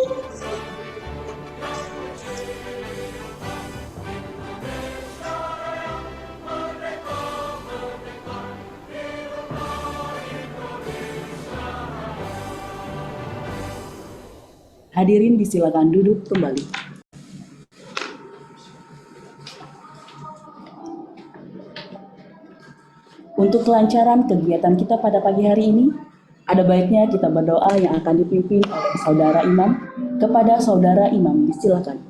Hadirin disilakan duduk kembali. Untuk kelancaran kegiatan kita pada pagi hari ini, ada baiknya kita berdoa yang akan dipimpin oleh saudara imam. Kepada saudara imam, disilakan.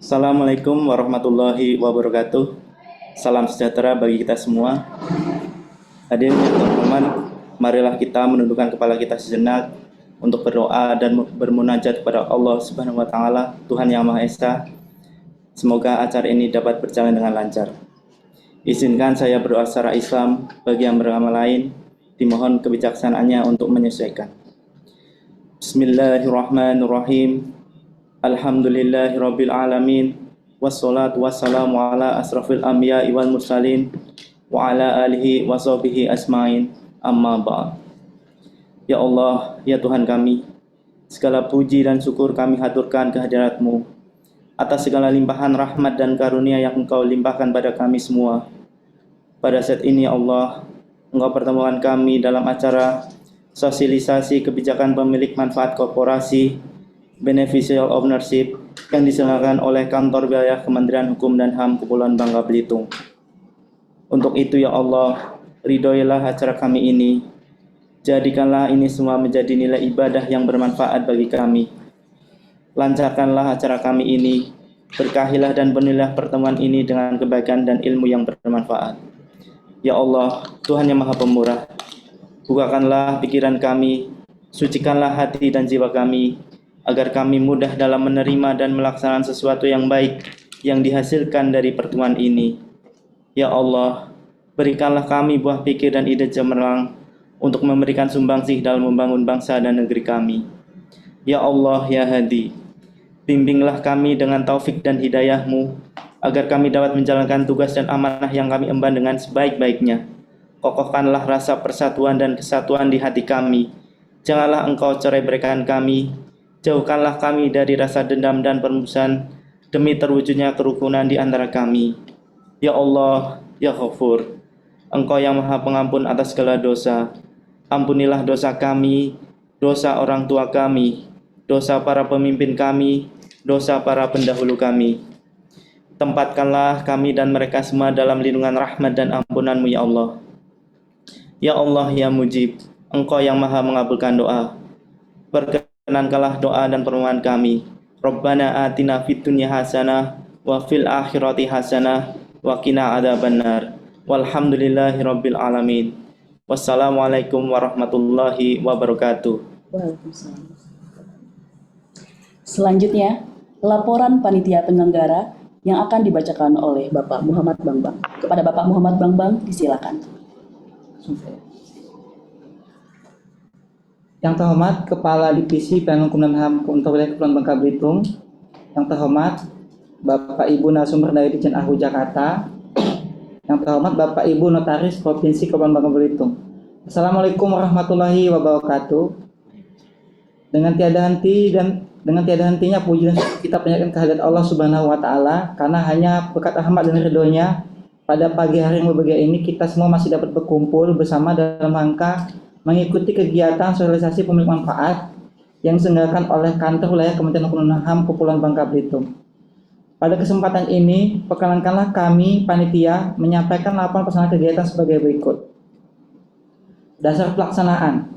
Assalamualaikum warahmatullahi wabarakatuh. Salam sejahtera bagi kita semua. Hadirin yang terhormat, marilah kita menundukkan kepala kita sejenak untuk berdoa dan bermunajat kepada Allah Subhanahu wa taala, Tuhan yang Maha Esa. Semoga acara ini dapat berjalan dengan lancar. Izinkan saya berdoa secara Islam, bagi yang beragama lain dimohon kebijaksanaannya untuk menyesuaikan. Bismillahirrahmanirrahim. Alhamdulillahirabbil alamin. Wassalatu wassalamu ala asrafil anbiya'i wal mursalin wa ala alihi wa sahbihi asma'in. Amma ba'd. Ya Allah, ya Tuhan kami, segala puji dan syukur kami haturkan kehadirat-Mu atas segala limpahan rahmat dan karunia yang Engkau limpahkan pada kami semua. Pada saat ini, ya Allah, Engkau pertemukan kami dalam acara sosialisasi kebijakan pemilik manfaat korporasi Beneficial Ownership yang diselenggarakan oleh Kantor Wilayah Kementerian Hukum dan HAM Kepulauan Bangka Belitung. Untuk itu, ya Allah, ridhoilah acara kami ini. Jadikanlah ini semua menjadi nilai ibadah yang bermanfaat bagi kami. Lancarkanlah acara kami ini. Berkahilah dan penuhilah pertemuan ini dengan kebaikan dan ilmu yang bermanfaat. Ya Allah, Tuhan yang Maha Pemurah, bukakanlah pikiran kami, sucikanlah hati dan jiwa kami, agar kami mudah dalam menerima dan melaksanakan sesuatu yang baik yang dihasilkan dari pertemuan ini. Ya Allah, berikanlah kami buah pikir dan ide cemerlang untuk memberikan sumbangsih dalam membangun bangsa dan negeri kami. Ya Allah, ya Hadi, bimbinglah kami dengan taufik dan hidayah-Mu, agar kami dapat menjalankan tugas dan amanah yang kami emban dengan sebaik-baiknya. Kokohkanlah rasa persatuan dan kesatuan di hati kami. Janganlah Engkau cerai-beraikan kami. Jauhkanlah kami dari rasa dendam dan permusuhan demi terwujudnya kerukunan di antara kami. Ya Allah, ya Ghafur, Engkau yang Maha Pengampun atas segala dosa. Ampunilah dosa kami, dosa orang tua kami, dosa para pemimpin kami, dosa para pendahulu kami. Tempatkanlah kami dan mereka semua dalam lindungan rahmat dan ampunan-Mu, ya Allah. Ya Allah, ya Mujib, Engkau yang Maha mengabulkan doa. Perkenankanlah doa dan permohonan kami. Rabbana atina fid dunya hasanah wa fil akhirati hasanah wa qina adzabannar. Walhamdulillahirabbil alamin. Wassalamualaikum warahmatullahi wabarakatuh. Waalaikumsalam. Selanjutnya, laporan panitia penyelenggara yang akan dibacakan oleh Bapak Muhammad Bambang. Kepada Bapak Muhammad Bambang, disilakan. Yang terhormat Kepala Divisi Pelayanan Hukum dan HAM untuk Wilayah Kepulauan Bangka Belitung, yang terhormat Bapak Ibu Narasumber dari Dirjen AHU Jakarta, yang terhormat Bapak Ibu Notaris Provinsi Kepulauan Bangka Belitung. Assalamualaikum warahmatullahi wabarakatuh. Dengan tiada hentinya puji dan kita panjatkan kehadirat Allah Subhanahu wa taala, karena hanya berkat rahmat dan ridhonya pada pagi hari yang berbahagia ini kita semua masih dapat berkumpul bersama dalam rangka mengikuti kegiatan sosialisasi pemilik manfaat yang diselenggarakan oleh Kantor Wilayah Kementerian Hukum dan HAM Kepulauan Bangka Belitung. Pada kesempatan ini, perkenankanlah kami panitia menyampaikan laporan pelaksanaan kegiatan sebagai berikut. Dasar pelaksanaan.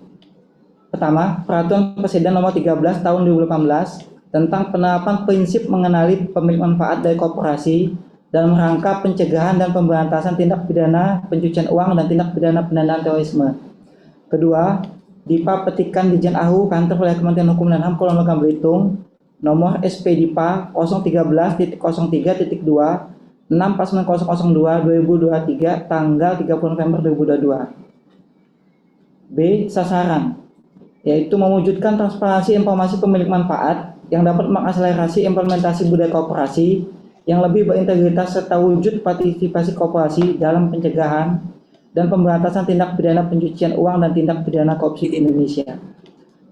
Pertama, Peraturan Presiden Nomor 13 Tahun 2018 tentang penerapan prinsip mengenali pemilik manfaat dari korporasi dalam rangka pencegahan dan pemberantasan tindak pidana pencucian uang dan tindak pidana pendanaan terorisme. Kedua, DIPA petikan Dirjen AHU Kantor Wilayah Kementerian Hukum dan HAM Kepulauan Bangka Belitung nomor SP DIPA 013.03.2 649.002/2023 tanggal 30 November 2022. B. Sasaran, yaitu mewujudkan transparansi informasi pemilik manfaat yang dapat mengakselerasi implementasi budaya korporasi yang lebih berintegritas serta wujud partisipasi korporasi dalam pencegahan dan pemberantasan tindak pidana pencucian uang dan tindak pidana korupsi di Indonesia.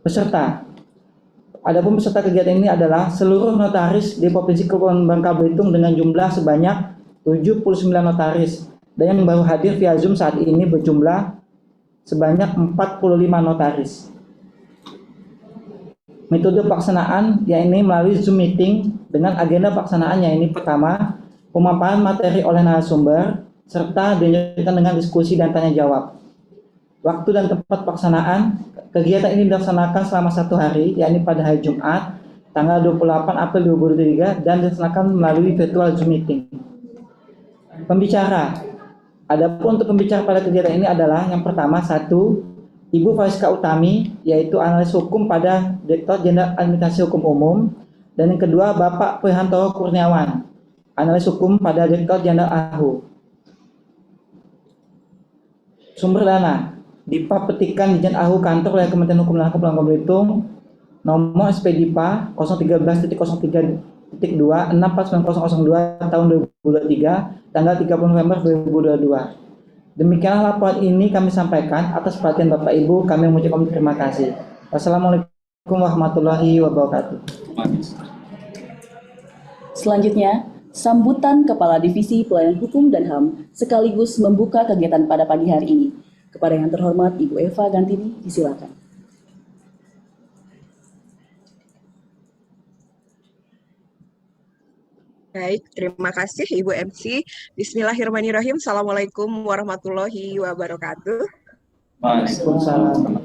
Beserta Adapun peserta kegiatan ini adalah seluruh notaris di Provinsi Kepulauan Bangka Belitung dengan jumlah sebanyak 79 notaris, dan yang baru hadir via Zoom saat ini berjumlah sebanyak 45 notaris. Metode pelaksanaan yakni melalui Zoom meeting dengan agenda pelaksanaan yakni pertama, pemaparan materi oleh narasumber serta dilanjutkan dengan diskusi dan tanya jawab. Waktu dan tempat pelaksanaan kegiatan ini dilaksanakan selama 1 hari, yakni pada hari Jumat, tanggal 28 April 2023 dan dilaksanakan melalui virtual Zoom meeting. Pembicara. Adapun untuk pembicara pada kegiatan ini adalah yang pertama, 1, Ibu Fariska Utami, yaitu analis hukum pada Direktorat Jenderal Administrasi Hukum Umum, dan yang kedua Bapak Prihantoro Kurniawan, analis hukum pada Direktorat Jenderal AHU. Sumber dana. Dipa petikan Dijen AHU Kantor Wilayah Kementerian Hukum dan HAM Kepulauan Bangka Belitung, nomor SP-DIPA 013.0.2 649002 tahun 2023, tanggal 30 November 2022. Demikianlah laporan ini kami sampaikan. Atas perhatian Bapak Ibu, kami mengucapkan terima kasih. Wassalamualaikum warahmatullahi wabarakatuh. Selanjutnya, sambutan Kepala Divisi Pelayanan Hukum dan HAM sekaligus membuka kegiatan pada pagi hari ini. Kepada yang terhormat Ibu Eva Gantini, disilakan. Baik, terima kasih Ibu MC. Bismillahirrahmanirrahim. Assalamualaikum warahmatullahi wabarakatuh. Waalaikumsalam.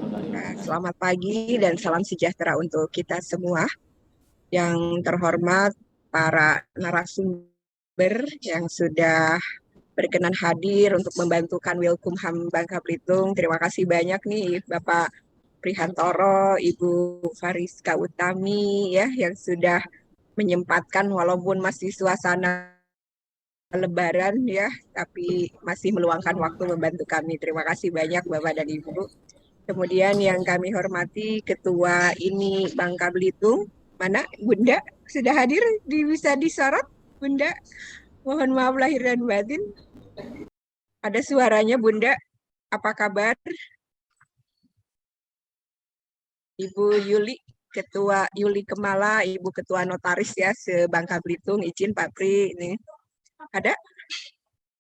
Selamat pagi dan salam sejahtera untuk kita semua. Yang terhormat para narasumber yang sudah berkenan hadir untuk membantu Kanwilkumham Bangka Belitung. Terima kasih banyak nih Bapak Prihantoro, Ibu Fariska Utami ya yang sudah menyempatkan walaupun masih suasana Lebaran ya, tapi masih meluangkan waktu membantu kami. Terima kasih banyak Bapak dan Ibu. Kemudian yang kami hormati Ketua INI Bangka Belitung, mana Bunda sudah hadir, bisa disorot Bunda. Mohon maaf lahir dan batin. Ada suaranya Bunda, apa kabar? Ibu Yuli, Ketua Yuli Kemala, Ibu Ketua Notaris ya se-Bangka Belitung, izin Pak Pri ini. Ada?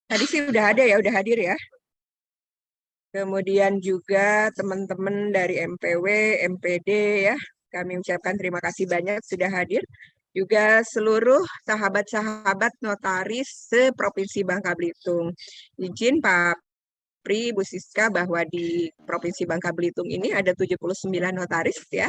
Tadi sih udah ada ya, udah hadir ya. Kemudian juga teman-teman dari MPW, MPD ya, kami ucapkan terima kasih banyak sudah hadir. Juga seluruh sahabat-sahabat notaris se-Provinsi Bangka Belitung. Izin Pak Pri, Bu Siska bahwa di Provinsi Bangka Belitung ini ada 79 notaris ya.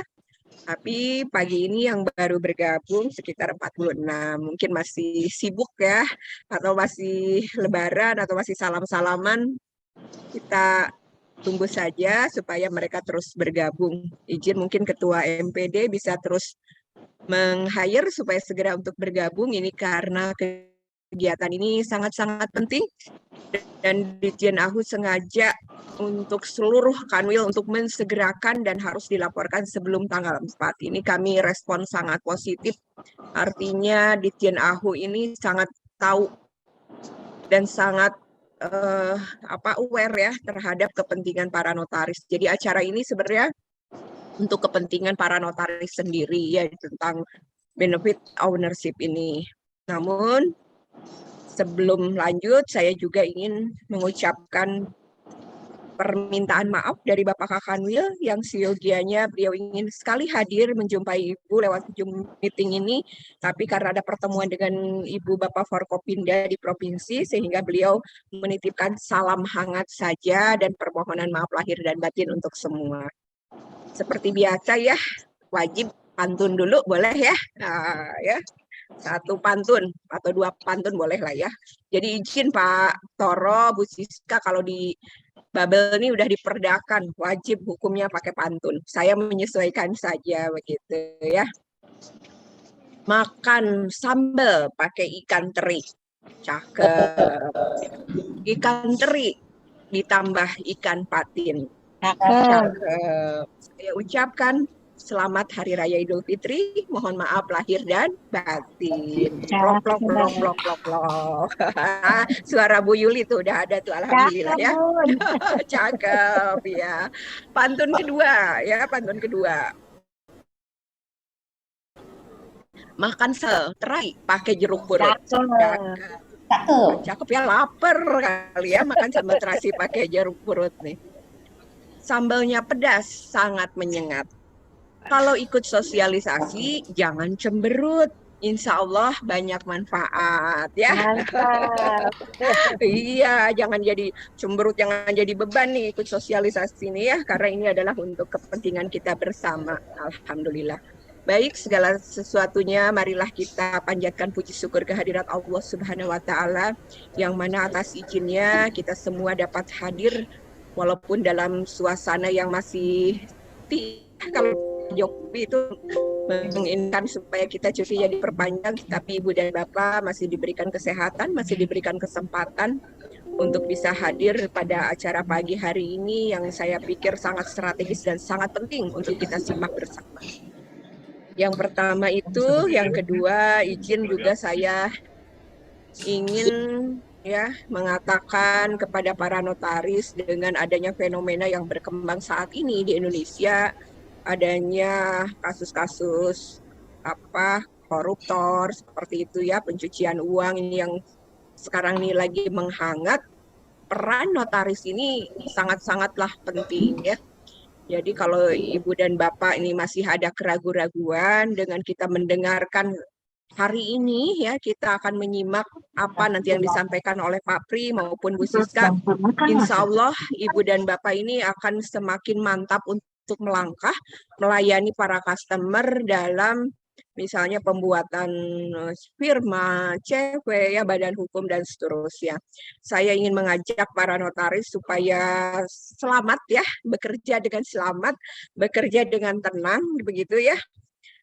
Tapi pagi ini yang baru bergabung sekitar 46. Mungkin masih sibuk ya, atau masih lebaran, atau masih salam-salaman. Kita tunggu saja supaya mereka terus bergabung. Izin mungkin Ketua MPD bisa terus meng-hire supaya segera untuk bergabung. Ini karena kegiatan ini sangat-sangat penting dan Ditjen AHU sengaja untuk seluruh kanwil untuk mensegerakan dan harus dilaporkan sebelum tanggal 4. Ini kami respon sangat positif. Artinya Ditjen AHU ini sangat tahu dan sangat aware ya terhadap kepentingan para notaris. Jadi acara ini sebenarnya untuk kepentingan para notaris sendiri ya tentang benefit ownership ini. Namun sebelum lanjut saya juga ingin mengucapkan permintaan maaf dari Bapak Kakanwil yang seyogianya beliau ingin sekali hadir menjumpai Ibu lewat Zoom meeting ini, tapi karena ada pertemuan dengan Ibu Bapak Forkopimda di provinsi sehingga beliau menitipkan salam hangat saja dan permohonan maaf lahir dan batin untuk semua. Seperti biasa ya, wajib pantun dulu boleh ya. Ya. 1 pantun atau 2 pantun boleh lah ya. Jadi izin Pak Toro, Bu Siska kalau di Babel ini udah diperdakan, wajib hukumnya pakai pantun. Saya menyesuaikan saja begitu ya. Makan sambal pakai ikan teri. Cakep. Ikan teri ditambah ikan patin. Cakep. Saya ucapkan selamat Hari Raya Idul Fitri. Mohon maaf lahir dan batin. Plok, plok, plok, plok, plok, plok. Suara Bu Yuli tuh udah ada tuh, alhamdulillah ya. Cakep ya. Pantun kedua ya, pantun kedua. Makan seterai pakai jeruk purut. Cakep. Cakep. Cakep ya, lapar kali ya makan sambal terasi pakai jeruk purut nih. Sambalnya pedas, sangat menyengat. Kalau ikut sosialisasi, jangan cemberut. Insya Allah banyak manfaat ya. Mantap. Iya, jangan jadi cemberut, jangan jadi beban nih ikut sosialisasi ini ya, karena ini adalah untuk kepentingan kita bersama. Alhamdulillah. Baik, segala sesuatunya marilah kita panjatkan puji syukur kehadirat Allah Subhanahu wa taala yang mana atas izinnya kita semua dapat hadir walaupun dalam suasana yang masih kalau Jokowi itu menginginkan supaya kita cutinya diperpanjang, tapi Ibu dan Bapak masih diberikan kesehatan, masih diberikan kesempatan untuk bisa hadir pada acara pagi hari ini yang saya pikir sangat strategis dan sangat penting untuk kita simak bersama. Yang pertama itu, yang kedua izin juga saya ingin ya mengatakan kepada para notaris dengan adanya fenomena yang berkembang saat ini di Indonesia, adanya kasus-kasus koruptor seperti itu ya, pencucian uang ini yang sekarang ini lagi menghangat, peran notaris ini sangat-sangatlah penting ya. Jadi kalau Ibu dan Bapak ini masih ada keraguan-raguan dengan kita mendengarkan hari ini ya, kita akan menyimak apa nanti yang disampaikan oleh Pak Pri maupun Bu Siska. Insya Allah Ibu dan Bapak ini akan semakin mantap untuk melangkah melayani para customer dalam misalnya pembuatan firma, CV, ya, badan hukum dan seterusnya. Saya ingin mengajak para notaris supaya selamat ya, bekerja dengan selamat, bekerja dengan tenang, begitu ya,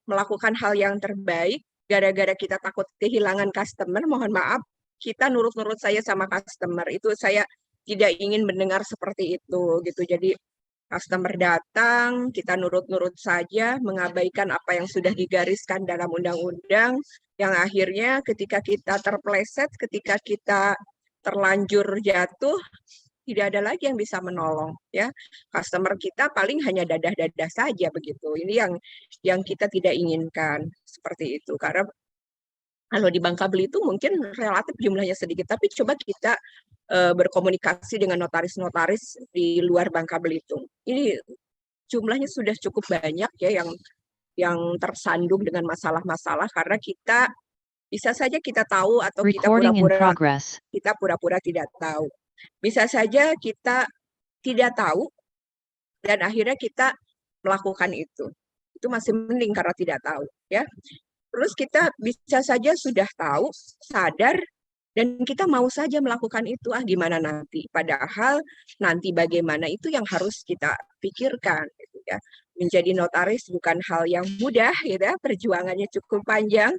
melakukan hal yang terbaik. Gara-gara kita takut kehilangan customer, mohon maaf, kita nurut-nurut saya sama customer. Itu saya tidak ingin mendengar seperti itu, gitu. Jadi customer datang, kita nurut-nurut saja, mengabaikan apa yang sudah digariskan dalam undang-undang, yang akhirnya ketika kita terpleset, ketika kita terlanjur jatuh, tidak ada lagi yang bisa menolong ya. Customer kita paling hanya dadah-dadah saja begitu. Ini yang kita tidak inginkan seperti itu. Karena kalau di Bangka Belitung mungkin relatif jumlahnya sedikit, tapi coba kita berkomunikasi dengan notaris-notaris di luar Bangka Belitung. Ini jumlahnya sudah cukup banyak ya yang tersandung dengan masalah-masalah karena kita bisa saja kita tahu atau Recording in progress. kita pura-pura tidak tahu. Bisa saja kita tidak tahu dan akhirnya kita melakukan itu. Itu masih mending karena tidak tahu ya. Terus kita bisa saja sudah tahu, sadar, dan kita mau saja melakukan itu, gimana nanti. Padahal nanti bagaimana itu yang harus kita pikirkan. Gitu ya. Menjadi notaris bukan hal yang mudah, gitu ya. Perjuangannya cukup panjang.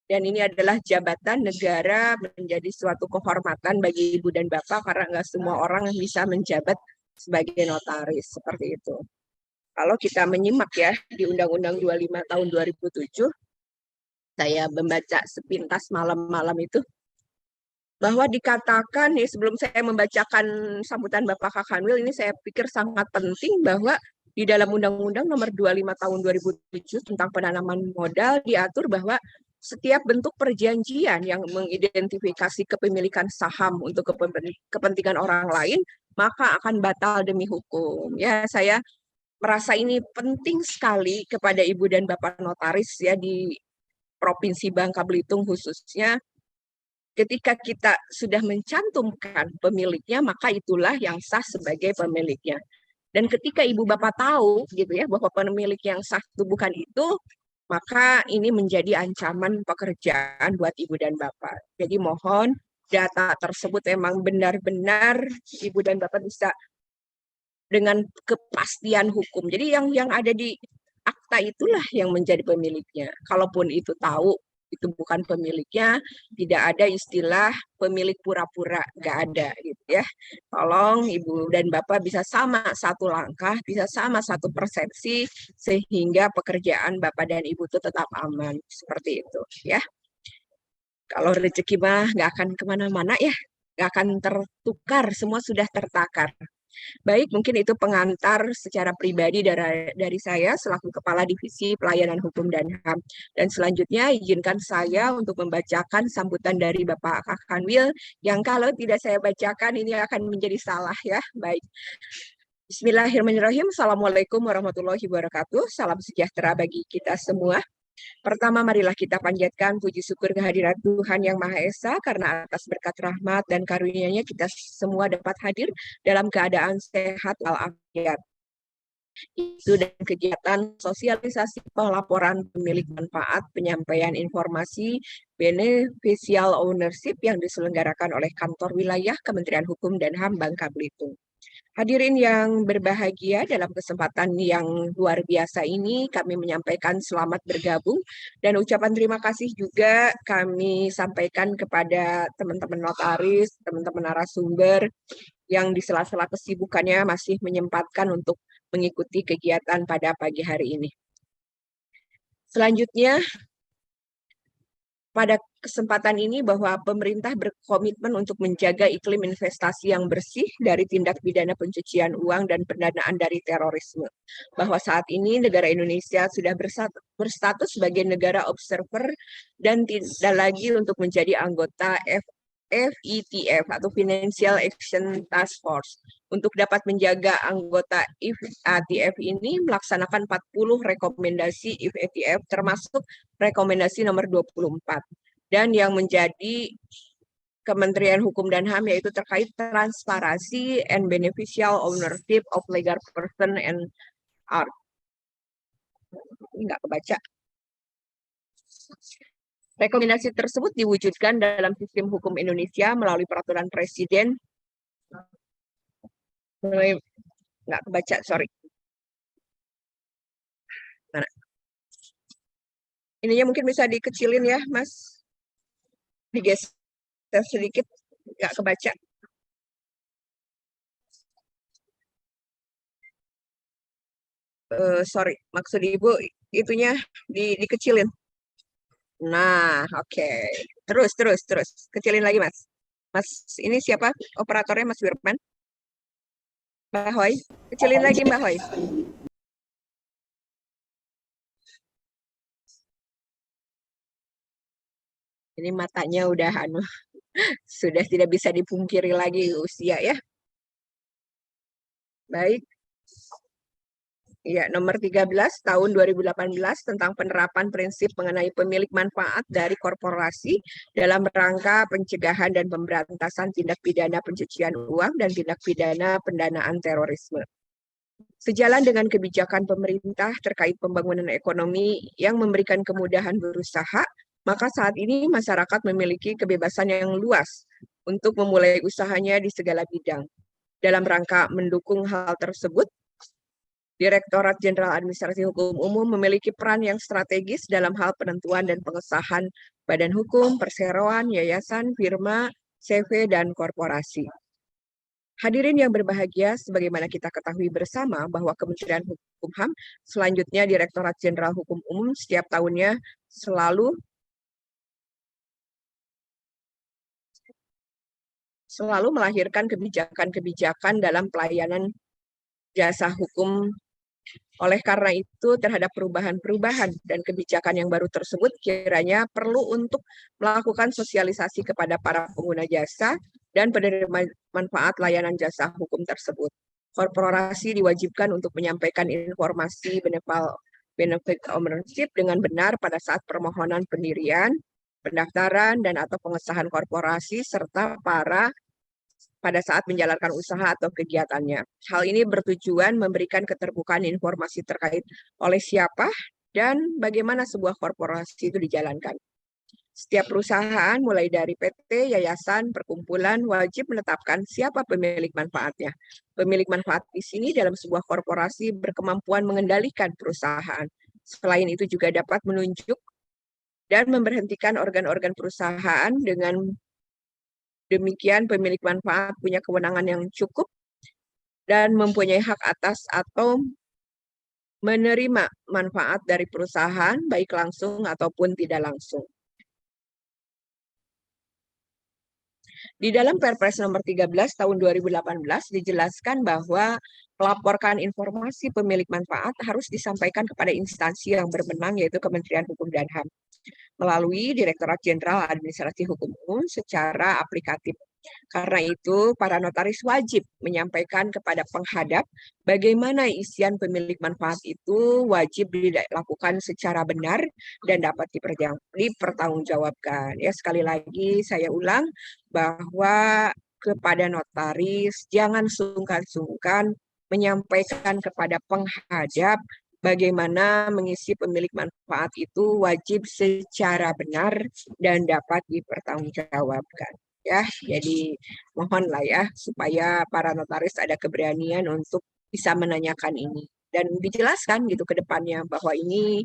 Dan ini adalah jabatan negara, menjadi suatu kehormatan bagi Ibu dan Bapak, karena nggak semua orang bisa menjabat sebagai notaris, seperti itu. Kalau kita menyimak ya, di Undang-Undang 25 tahun 2007, saya membaca sepintas malam-malam itu, bahwa dikatakan, ya sebelum saya membacakan sambutan Bapak Kakanwil, ini saya pikir sangat penting bahwa di dalam Undang-Undang nomor 25 tahun 2007 tentang penanaman modal diatur bahwa setiap bentuk perjanjian yang mengidentifikasi kepemilikan saham untuk kepentingan orang lain, maka akan batal demi hukum. Ya, saya merasa ini penting sekali kepada Ibu dan Bapak notaris ya di Provinsi Bangka Belitung khususnya, ketika kita sudah mencantumkan pemiliknya, maka itulah yang sah sebagai pemiliknya. Dan ketika Ibu Bapak tahu gitu ya bahwa pemilik yang sah itu bukan itu, maka ini menjadi ancaman pekerjaan buat Ibu dan Bapak. Jadi mohon data tersebut memang benar-benar Ibu dan Bapak bisa dengan kepastian hukum. Jadi yang ada di akta itulah yang menjadi pemiliknya. Kalaupun itu tahu itu bukan pemiliknya, tidak ada istilah pemilik pura-pura, nggak ada gitu ya. Tolong Ibu dan Bapak bisa sama satu langkah, bisa sama satu persepsi, sehingga pekerjaan Bapak dan Ibu itu tetap aman, seperti itu ya. Kalau rezeki mah nggak akan kemana-mana ya, nggak akan tertukar, semua sudah tertakar. Baik, mungkin itu pengantar secara pribadi dari saya selaku Kepala Divisi Pelayanan Hukum dan HAM. Dan selanjutnya izinkan saya untuk membacakan sambutan dari Bapak Kanwil yang kalau tidak saya bacakan ini akan menjadi salah ya. Baik. Bismillahirrahmanirrahim. Assalamualaikum warahmatullahi wabarakatuh. Salam sejahtera bagi kita semua. Pertama, marilah kita panjatkan puji syukur kehadirat Tuhan Yang Maha Esa karena atas berkat rahmat dan karunia-Nya kita semua dapat hadir dalam keadaan sehat walafiat. Itu dan kegiatan sosialisasi pelaporan pemilik manfaat penyampaian informasi beneficial ownership yang diselenggarakan oleh Kantor Wilayah Kementerian Hukum dan HAM Bangka Belitung. Hadirin yang berbahagia, dalam kesempatan yang luar biasa ini kami menyampaikan selamat bergabung dan ucapan terima kasih juga kami sampaikan kepada teman-teman notaris, teman-teman narasumber yang di sela-sela kesibukannya masih menyempatkan untuk mengikuti kegiatan pada pagi hari ini. Selanjutnya, pada kesempatan ini bahwa pemerintah berkomitmen untuk menjaga iklim investasi yang bersih dari tindak pidana pencucian uang dan pendanaan dari terorisme. Bahwa saat ini negara Indonesia sudah berstatus sebagai negara observer dan tidak lagi untuk menjadi anggota FATF atau Financial Action Task Force. Untuk dapat menjaga anggota FATF ini melaksanakan 40 rekomendasi FATF termasuk rekomendasi nomor 24. Dan yang menjadi Kementerian Hukum dan HAM yaitu terkait transparansi and beneficial ownership of legal person and art. Ini nggak kebaca. Rekomendasi tersebut diwujudkan dalam sistem hukum Indonesia melalui peraturan Presiden. Nggak kebaca, sorry. Mana? Ininya mungkin bisa dikecilin ya, Mas. Digeser sedikit, nggak kebaca. Sorry, maksud Ibu itunya dikecilin. Nah, oke. Terus. Kecilin lagi, Mas. Mas, ini siapa operatornya, Mas Wirman? Mbak Hoy. Kecilin lagi, Mbak Hoy. Ini matanya udah sudah tidak bisa dipungkiri lagi usia ya. Baik. Ya, nomor 13 tahun 2018 tentang penerapan prinsip mengenai pemilik manfaat dari korporasi dalam rangka pencegahan dan pemberantasan tindak pidana pencucian uang dan tindak pidana pendanaan terorisme. Sejalan dengan kebijakan pemerintah terkait pembangunan ekonomi yang memberikan kemudahan berusaha, maka saat ini masyarakat memiliki kebebasan yang luas untuk memulai usahanya di segala bidang. Dalam rangka mendukung hal tersebut, Direktorat Jenderal Administrasi Hukum Umum memiliki peran yang strategis dalam hal penentuan dan pengesahan badan hukum, perseroan, yayasan, firma, CV, dan korporasi. Hadirin yang berbahagia, sebagaimana kita ketahui bersama bahwa Kementerian Hukum HAM, selanjutnya Direktorat Jenderal Hukum Umum setiap tahunnya selalu melahirkan kebijakan-kebijakan dalam pelayanan jasa hukum. Oleh karena itu, terhadap perubahan-perubahan dan kebijakan yang baru tersebut kiranya perlu untuk melakukan sosialisasi kepada para pengguna jasa dan penerima manfaat layanan jasa hukum tersebut. Korporasi diwajibkan untuk menyampaikan informasi benefit ownership dengan benar pada saat permohonan pendirian, pendaftaran, dan atau pengesahan korporasi serta pada saat menjalankan usaha atau kegiatannya. Hal ini bertujuan memberikan keterbukaan informasi terkait oleh siapa dan bagaimana sebuah korporasi itu dijalankan. Setiap perusahaan, mulai dari PT, yayasan, perkumpulan, wajib menetapkan siapa pemilik manfaatnya. Pemilik manfaat di sini dalam sebuah korporasi berkemampuan mengendalikan perusahaan. Selain itu juga dapat menunjuk dan memberhentikan organ-organ perusahaan. Dengan demikian, pemilik manfaat punya kewenangan yang cukup dan mempunyai hak atas atau menerima manfaat dari perusahaan, baik langsung ataupun tidak langsung. Di dalam Perpres nomor 13 tahun 2018 dijelaskan bahwa melaporkan informasi pemilik manfaat harus disampaikan kepada instansi yang berwenang yaitu Kementerian Hukum dan HAM melalui Direktorat Jenderal Administrasi Hukum Umum secara aplikatif. Karena itu, para notaris wajib menyampaikan kepada penghadap bagaimana isian pemilik manfaat itu wajib dilakukan secara benar dan dapat dipertanggungjawabkan. Ya, sekali lagi saya ulang bahwa kepada notaris jangan sungkan-sungkan menyampaikan kepada penghadap bagaimana mengisi pemilik manfaat itu wajib secara benar dan dapat dipertanggungjawabkan. Ya, jadi mohonlah ya supaya para notaris ada keberanian untuk bisa menanyakan ini dan dijelaskan gitu ke depannya bahwa ini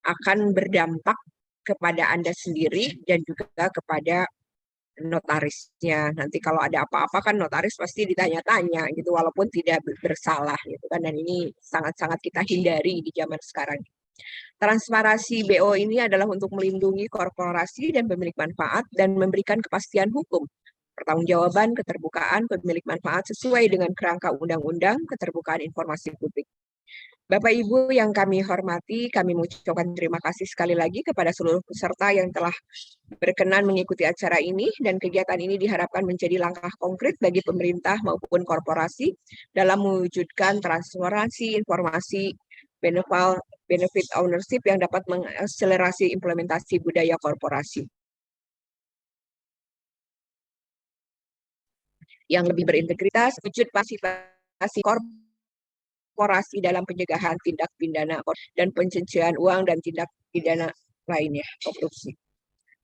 akan berdampak kepada Anda sendiri dan juga kepada notarisnya. Nanti kalau ada apa-apa kan notaris pasti ditanya-tanya gitu walaupun tidak bersalah gitu kan, dan ini sangat-sangat kita hindari di zaman sekarang. Transparansi BO ini adalah untuk melindungi korporasi dan pemilik manfaat dan memberikan kepastian hukum, pertanggungjawaban, keterbukaan pemilik manfaat sesuai dengan kerangka undang-undang keterbukaan informasi publik. Bapak Ibu yang kami hormati, kami mengucapkan terima kasih sekali lagi kepada seluruh peserta yang telah berkenan mengikuti acara ini, dan kegiatan ini diharapkan menjadi langkah konkret bagi pemerintah maupun korporasi dalam mewujudkan transparansi informasi benefit ownership yang dapat mengakselerasi implementasi budaya korporasi yang lebih berintegritas, wujud partisipasi korporasi dalam pencegahan tindak pidana dan pencucian uang dan tindak pidana lainnya, korupsi.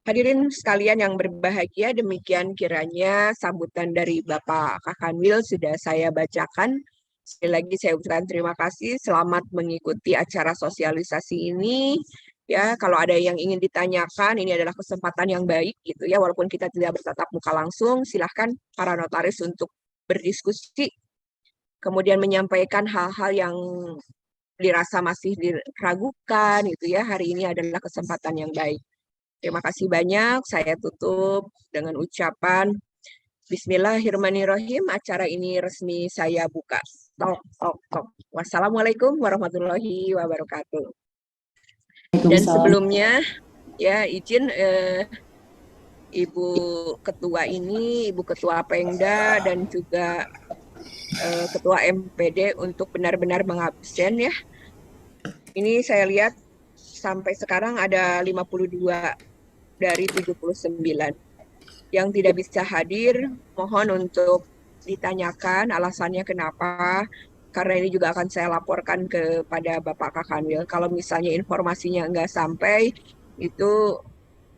Hadirin sekalian yang berbahagia, demikian kiranya sambutan dari Bapak Kakanwil sudah saya bacakan. Sekali lagi saya ucapkan terima kasih, selamat mengikuti acara sosialisasi ini. Ya, kalau ada yang ingin ditanyakan, ini adalah kesempatan yang baik gitu ya, walaupun kita tidak bertatap muka langsung, silahkan para notaris untuk berdiskusi, kemudian menyampaikan hal-hal yang dirasa masih diragukan gitu ya. Hari ini adalah kesempatan yang baik. Terima kasih banyak, saya tutup dengan ucapan Bismillahirrahmanirrahim, acara ini resmi saya buka. Tok, tok, tok. Wassalamualaikum warahmatullahi wabarakatuh. Dan sebelumnya, ya izin Ibu Ketua ini, Ibu Ketua Pengda dan juga Ketua MPD untuk benar-benar mengabsen ya. Ini saya lihat sampai sekarang ada 52 dari 79 yang tidak bisa hadir. Mohon untuk ditanyakan alasannya kenapa, karena ini juga akan saya laporkan kepada Bapak Kakanwil. Kalau misalnya informasinya nggak sampai, itu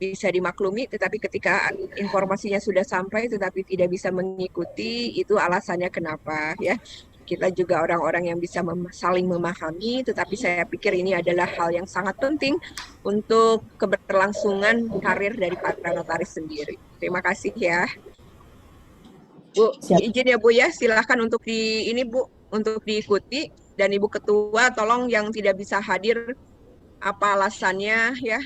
bisa dimaklumi, tetapi ketika informasinya sudah sampai tetapi tidak bisa mengikuti, itu alasannya kenapa ya. Kita juga orang-orang yang bisa saling memahami, tetapi saya pikir ini adalah hal yang sangat penting untuk keberlangsungan karir dari para notaris sendiri. Terima kasih ya. Bu, izin ya Bu ya, silahkan untuk ini Bu, untuk diikuti, dan Ibu Ketua tolong yang tidak bisa hadir apa alasannya ya.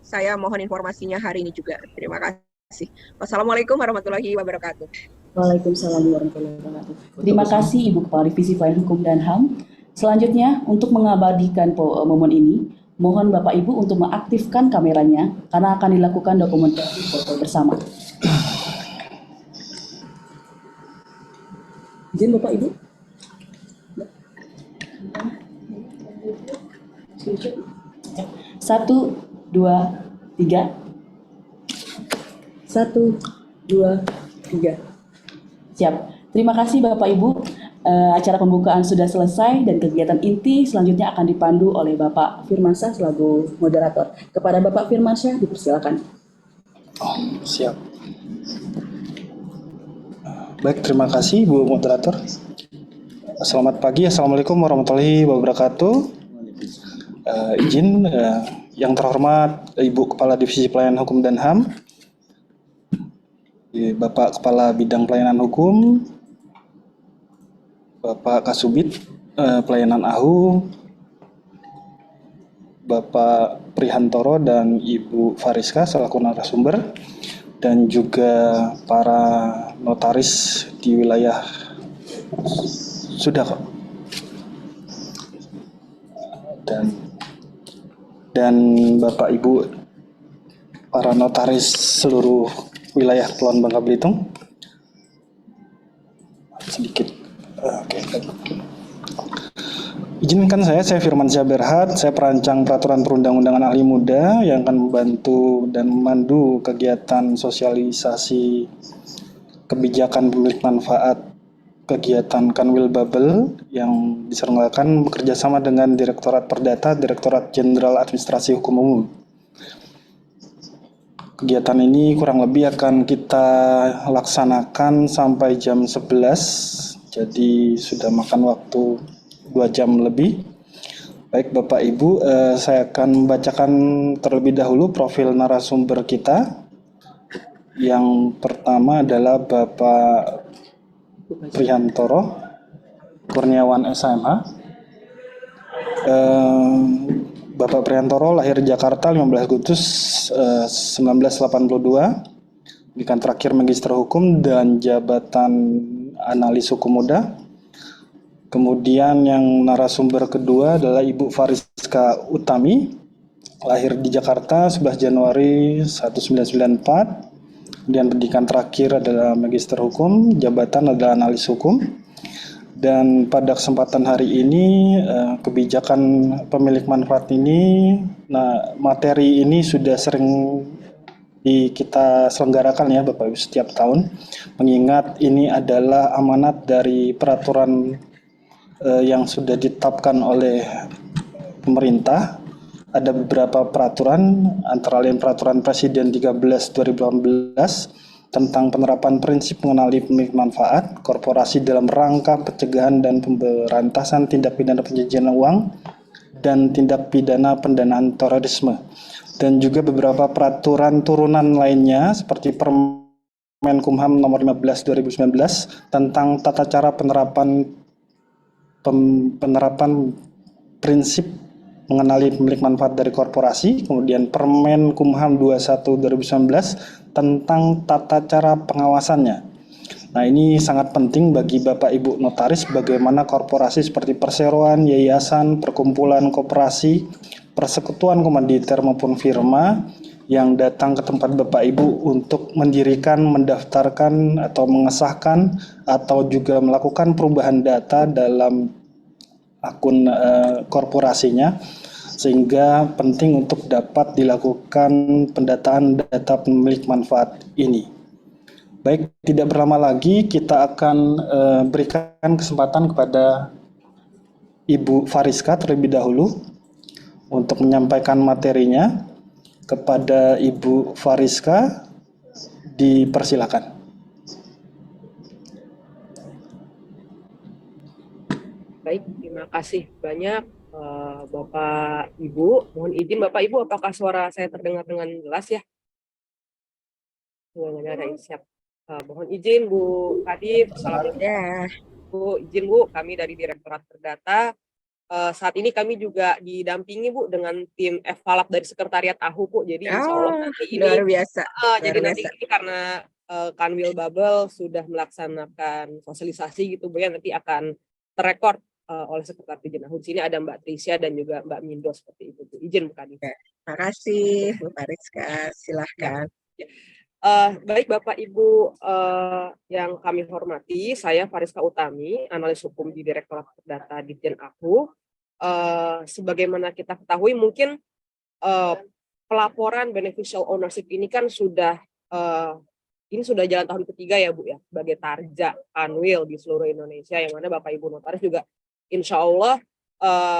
Saya mohon informasinya hari ini juga. Terima kasih. Wassalamualaikum warahmatullahi wabarakatuh. Waalaikumsalam warahmatullahi wabarakatuh. Terima kasih Ibu Kepala Divisi Pelayanan Hukum dan HAM. Selanjutnya, untuk mengabadikan momen ini, mohon Bapak Ibu untuk mengaktifkan kameranya karena akan dilakukan dokumentasi foto bersama. Izin Bapak Ibu. 1, 2, 3. 1, 2, 3. Siap. Terima kasih Bapak Ibu. Acara pembukaan sudah selesai dan kegiatan inti selanjutnya akan dipandu oleh Bapak Firmansyah selaku moderator. Kepada Bapak Firmansyah dipersilakan. Siap. Baik, terima kasih Bu Moderator. Selamat pagi, Assalamualaikum warahmatullahi wabarakatuh. Izin yang terhormat Ibu Kepala Divisi Pelayanan Hukum dan HAM, Bapak Kepala Bidang Pelayanan Hukum, Bapak Kasubit Pelayanan AHU, Bapak Prihantoro dan Ibu Fariska selaku narasumber, dan juga para notaris di wilayah sudah kok. Dan Bapak Ibu para notaris seluruh wilayah Kepulauan Bangka Belitung. Sedikit. Oke. Izinkan saya Firman Syah Berhad, saya perancang peraturan perundang-undangan ahli muda yang akan membantu dan memandu kegiatan sosialisasi kebijakan pemilik manfaat kegiatan Kanwil Bubble yang diselenggarakan bekerjasama dengan Direktorat Perdata, Direktorat Jenderal Administrasi Hukum Umum. Kegiatan ini kurang lebih akan kita laksanakan sampai jam 11, jadi sudah makan waktu 2 jam lebih. Baik Bapak Ibu, saya akan membacakan terlebih dahulu profil narasumber kita. Yang pertama adalah Bapak Prihantoro Kurniawan SMH. Bapak Prihantoro lahir Jakarta 15 Agustus 1982. Pendidikan terakhir Magister Hukum dan jabatan Analis Hukum Muda. Kemudian yang narasumber kedua adalah Ibu Fariska Utami, lahir di Jakarta 11 Januari 1994. Kemudian pendidikan terakhir adalah Magister Hukum, jabatan adalah Analis Hukum. Dan pada kesempatan hari ini kebijakan pemilik manfaat ini, materi ini sudah sering kita selenggarakan ya Bapak Ibu setiap tahun, mengingat ini adalah amanat dari peraturan yang sudah ditetapkan oleh pemerintah. Ada beberapa peraturan, antara lain Peraturan Presiden 13/2018 tentang penerapan prinsip mengenali pemilik manfaat korporasi dalam rangka pencegahan dan pemberantasan tindak pidana pencucian uang dan tindak pidana pendanaan terorisme. Dan juga beberapa peraturan turunan lainnya seperti Permenkumham nomor 15/2019 tentang tata cara penerapan prinsip mengenali pemilik manfaat dari korporasi, kemudian Permenkumham 21/2019 tentang tata cara pengawasannya. Nah, ini sangat penting bagi Bapak Ibu notaris bagaimana korporasi seperti perseroan, yayasan, perkumpulan, koperasi, persekutuan komanditer maupun firma yang datang ke tempat Bapak Ibu untuk mendirikan, mendaftarkan atau mengesahkan atau juga melakukan perubahan data dalam akun korporasinya, sehingga penting untuk dapat dilakukan pendataan data pemilik manfaat ini. Baik, tidak berlama lagi kita akan berikan kesempatan kepada Ibu Fariska terlebih dahulu untuk menyampaikan materinya. Kepada Ibu Fariska, dipersilakan. Baik, terima kasih banyak Bapak Ibu. Mohon izin Bapak Ibu, apakah suara saya terdengar dengan jelas ya? Ada siap. Mohon izin Bu Kadif. Assalamualaikum. Ya. Bu, izin Bu, kami dari Direktorat Perdata. Saat ini kami juga didampingi Bu dengan tim Evalap dari Sekretariat AHU Bu. Jadi insya Allah nanti ini luar biasa. jadi nanti ini karena Kanwil Bubble sudah melaksanakan sosialisasi gitu Bu ya, nanti akan terrekord oleh Sekretariat Dirjen AHU. Di sini ada Mbak Trisya dan juga Mbak Mindo seperti itu Bu. Izin Bu Kadif. Terima kasih Bu Fariska, silahkan. Ya. Baik Bapak Ibu yang kami hormati, saya Fariska Utami, analis hukum di Direktorat Perdata Dirjen AHU. Sebagaimana kita ketahui mungkin pelaporan beneficial ownership ini kan sudah jalan tahun ketiga ya Bu ya, sebagai tarja Kanwil di seluruh Indonesia, yang mana Bapak Ibu notaris juga insya Allah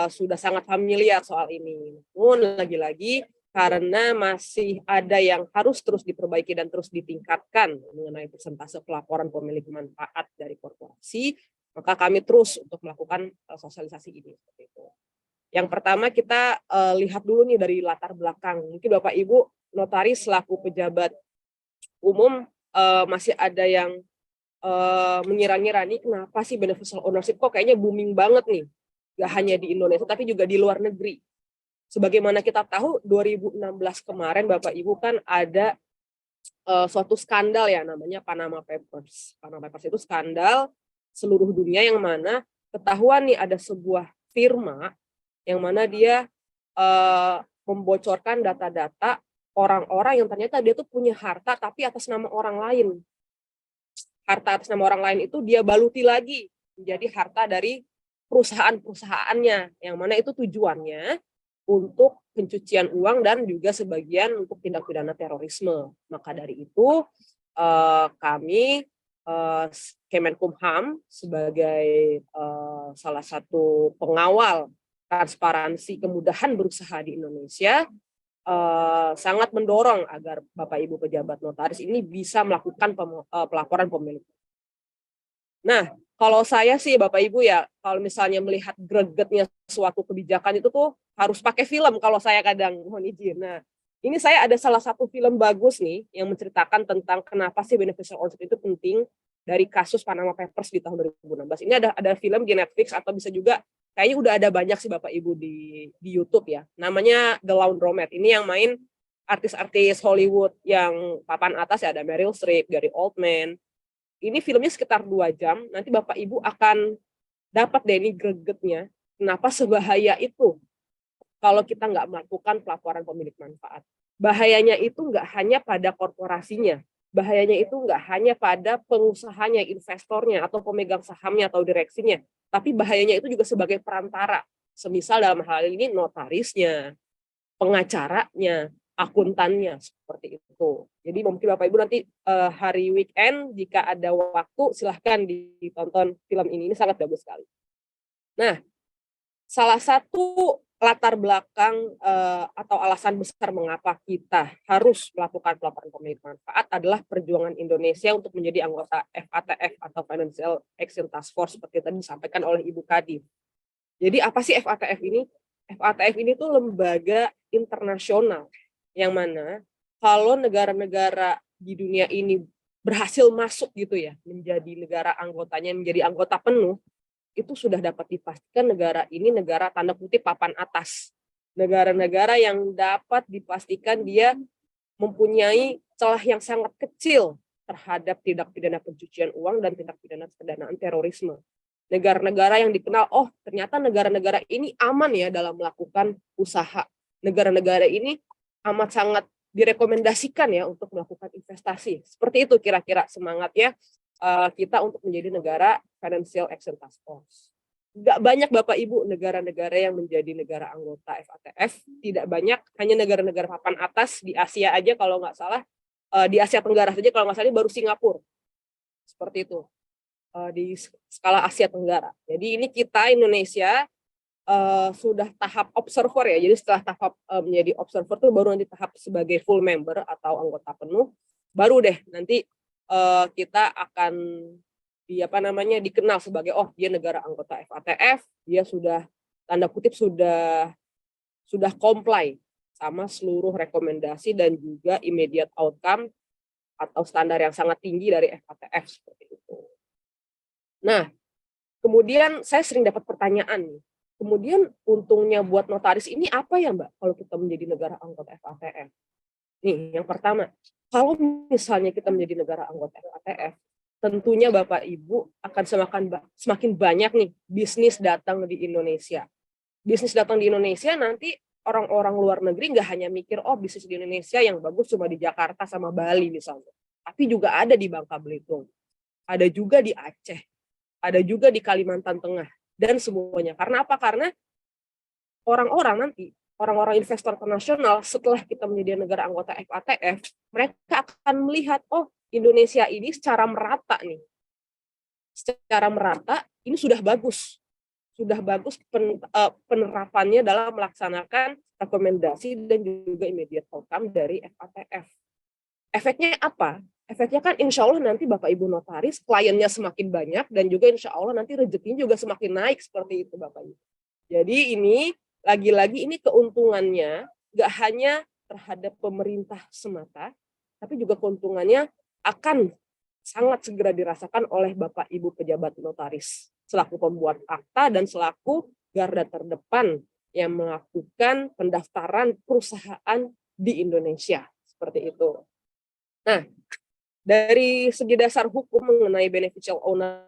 sudah sangat familiar soal ini. Namun lagi-lagi karena masih ada yang harus terus diperbaiki dan terus ditingkatkan mengenai persentase pelaporan pemilik manfaat dari korporasi, maka kami terus untuk melakukan sosialisasi ini. Seperti itu. Yang pertama kita lihat dulu nih dari latar belakang. Mungkin Bapak Ibu notaris selaku pejabat umum masih ada yang mengira-ngira nih kenapa sih beneficial ownership kok kayaknya booming banget nih. Gak hanya di Indonesia tapi juga di luar negeri. Sebagaimana kita tahu 2016 kemarin Bapak Ibu kan ada suatu skandal ya, namanya Panama Papers. Panama Papers itu skandal seluruh dunia yang mana ketahuan nih ada sebuah firma yang mana dia membocorkan data-data orang-orang yang ternyata dia tuh punya harta tapi atas nama orang lain. Harta atas nama orang lain itu dia baluti lagi menjadi harta dari perusahaan-perusahaannya, yang mana itu tujuannya untuk pencucian uang dan juga sebagian untuk tindak pidana terorisme. Maka dari itu kami Kemenkumham sebagai salah satu pengawal transparansi kemudahan berusaha di Indonesia sangat mendorong agar Bapak Ibu pejabat notaris ini bisa melakukan pelaporan pemilik. Nah, kalau saya sih Bapak Ibu ya, kalau misalnya melihat gregetnya suatu kebijakan itu tuh harus pakai film kalau saya kadang mohon izin. Nah, ini saya ada salah satu film bagus nih yang menceritakan tentang kenapa sih beneficial ownership itu penting dari kasus Panama Papers di tahun 2016. Ini ada film di Netflix atau bisa juga kayaknya udah ada banyak sih Bapak Ibu di YouTube ya. Namanya The Laundromat. Ini yang main artis-artis Hollywood yang papan atas ya, ada Meryl Streep, Gary Oldman. Ini filmnya sekitar 2 jam. Nanti Bapak Ibu akan dapat deh ini gregetnya. Kenapa sebahaya itu kalau kita nggak melakukan pelaporan pemilik manfaat. Bahayanya itu nggak hanya pada korporasinya. Bahayanya itu nggak hanya pada pengusahanya, investornya, atau pemegang sahamnya atau direksinya. Tapi bahayanya itu juga sebagai perantara. Semisal dalam hal ini notarisnya, pengacaranya, akuntannya, seperti itu. Jadi mungkin Bapak Ibu nanti hari weekend jika ada waktu silahkan ditonton film ini sangat bagus sekali. Nah, salah satu latar belakang atau alasan besar mengapa kita harus melakukan pelaporan pemilik manfaat adalah perjuangan Indonesia untuk menjadi anggota FATF atau Financial Action Task Force seperti tadi disampaikan oleh Ibu Kadif. Jadi apa sih FATF ini? FATF ini tuh lembaga internasional yang mana kalau negara-negara di dunia ini berhasil masuk gitu ya menjadi negara anggotanya, menjadi anggota penuh, itu sudah dapat dipastikan negara ini negara tanda kutip papan atas. Negara-negara yang dapat dipastikan dia mempunyai celah yang sangat kecil terhadap tindak pidana pencucian uang dan tindak pidana pendanaan terorisme. Negara-negara yang dikenal, oh ternyata negara-negara ini aman ya dalam melakukan usaha. Negara-negara ini amat sangat direkomendasikan ya untuk melakukan investasi. Seperti itu kira-kira semangatnya kita untuk menjadi negara Financial Action Task Force. Nggak banyak Bapak Ibu negara-negara yang menjadi negara anggota FATF, tidak banyak, hanya negara-negara papan atas di Asia aja kalau nggak salah, di Asia Tenggara saja kalau nggak salah baru Singapura. Seperti itu, di skala Asia Tenggara. Jadi ini kita Indonesia sudah tahap observer ya, jadi setelah tahap menjadi observer itu baru nanti tahap sebagai full member atau anggota penuh, baru deh nanti kita akan dikenal sebagai oh dia negara anggota FATF, dia sudah tanda kutip sudah comply sama seluruh rekomendasi dan juga immediate outcome atau standar yang sangat tinggi dari FATF seperti itu. Nah, kemudian saya sering dapat pertanyaan nih. Kemudian untungnya buat notaris ini apa ya Mbak kalau kita menjadi negara anggota FATF? Nih, yang pertama, kalau misalnya kita menjadi negara anggota FATF, tentunya Bapak Ibu akan semakin banyak nih bisnis datang di Indonesia. Bisnis datang di Indonesia nanti orang-orang luar negeri nggak hanya mikir, oh bisnis di Indonesia yang bagus cuma di Jakarta sama Bali misalnya. Tapi juga ada di Bangka Belitung, ada juga di Aceh, ada juga di Kalimantan Tengah, dan semuanya. Karena apa? Karena orang-orang investor internasional setelah kita menjadi negara anggota FATF, mereka akan melihat, oh Indonesia ini secara merata nih. Secara merata ini sudah bagus. Sudah bagus penerapannya dalam melaksanakan rekomendasi dan juga immediate outcome dari FATF. Efeknya apa? Efeknya kan insya Allah nanti Bapak Ibu notaris, kliennya semakin banyak dan juga insya Allah nanti rezekinya juga semakin naik seperti itu Bapak Ibu. Jadi ini lagi-lagi ini keuntungannya nggak hanya terhadap pemerintah semata, tapi juga keuntungannya akan sangat segera dirasakan oleh Bapak Ibu pejabat notaris selaku pembuat akta dan selaku garda terdepan yang melakukan pendaftaran perusahaan di Indonesia seperti itu. Nah, dari segi dasar hukum mengenai beneficial owner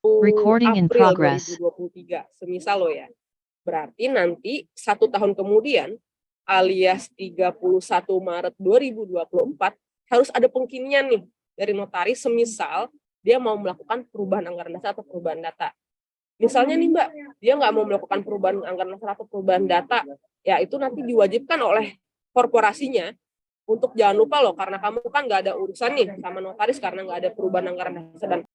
Recording in April progress. 2023, semisal lo ya. Berarti nanti 1 tahun kemudian alias 31 Maret 2024 harus ada pengkinian nih dari notaris semisal dia mau melakukan perubahan anggaran dasar atau perubahan data. Misalnya nih Mbak, dia nggak mau melakukan perubahan anggaran dasar atau perubahan data, ya itu nanti diwajibkan oleh korporasinya untuk jangan lupa loh, karena kamu kan nggak ada urusan nih sama notaris karena nggak ada perubahan anggaran dasar dan